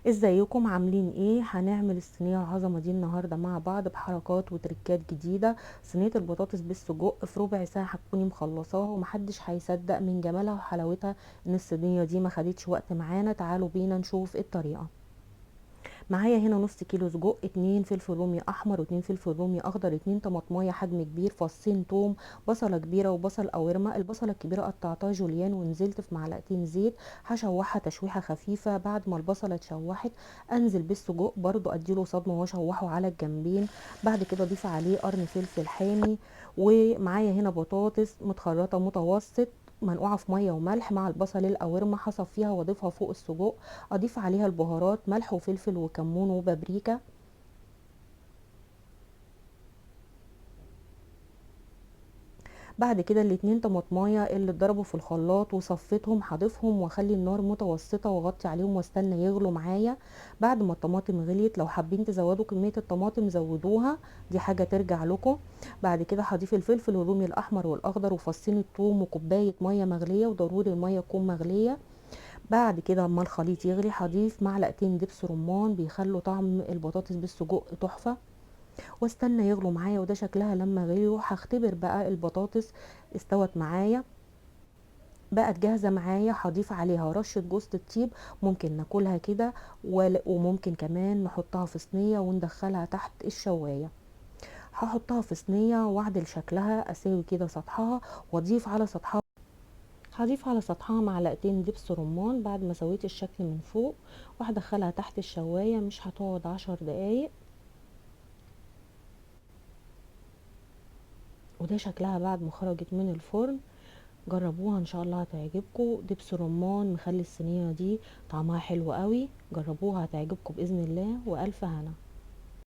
ازيكم عاملين ايه؟ هنعمل الصينيه العظمه دي النهارده مع بعض بحركات وتركات جديده. صينيه البطاطس بالسجق في ربع ساعه هتكوني مخلصاها ومحدش هيصدق من جمالها وحلاوتها ان الصينيه دي ما خدتش وقت معانا. تعالوا بينا نشوف الطريقه. معايا هنا نص كيلو سجق، 2 فلفل رومي احمر و2 فلفل رومي اخضر، 2 طماطمايه حجم كبير، فصين توم، بصله كبيره وبصل قوارمه. البصله الكبيره قطعتها جوليان ونزلت في معلقتين زيت، هشوحها تشويحه خفيفه. بعد ما البصله اتشوحت انزل بالسجق برضو اديله صدمه واشوحه على الجنبين. بعد كده اضيف عليه قرن فلفل حامي. ومعايا هنا بطاطس متخرطه متوسط منقوعه في ميه وملح مع البصل القوارمه، هصفيها واضيفها فوق السجق. اضيف عليها البهارات ملح وفلفل وكمون وبابريكا. بعد كده الاتنين طماطمايه اللي اتضربوا في الخلاط وصفيتهم هضيفهم واخلي النار متوسطه واغطي عليهم واستنى يغلوا معايا. بعد ما الطماطم غليت لو حابين تزودوا كميه الطماطم زودوها، دي حاجه ترجع لكم. بعد كده هضيف الفلفل الرومي الاحمر والاخضر وفصين الثوم وكوبايه ميه مغليه، وضروري الميه تكون مغليه. بعد كده اما الخليط يغلي هضيف معلقتين دبس رمان بيخلوا طعم البطاطس بالسجق تحفه، واستنى يغلوا معايا. وده شكلها لما غليوا. هختبر بقى البطاطس استوت معايا، بقت جاهزه معايا. هضيف عليها رشه جوز الطيب، ممكن ناكلها كده وممكن كمان نحطها في صينيه وندخلها تحت الشوايه. هحطها في صينيه واعدل شكلها، اساوي كده سطحها واضيف على سطحها معلقتين دبس رمان بعد ما سويت الشكل من فوق، وهدخلها تحت الشوايه. مش هتقعد 10 دقايق. وده شكلها بعد ما خرجت من الفرن. جربوها ان شاء الله هتعجبكم. دبس رمان مخلي الصينيه دي طعمها حلو قوي. جربوها هتعجبكم باذن الله، والف هنا.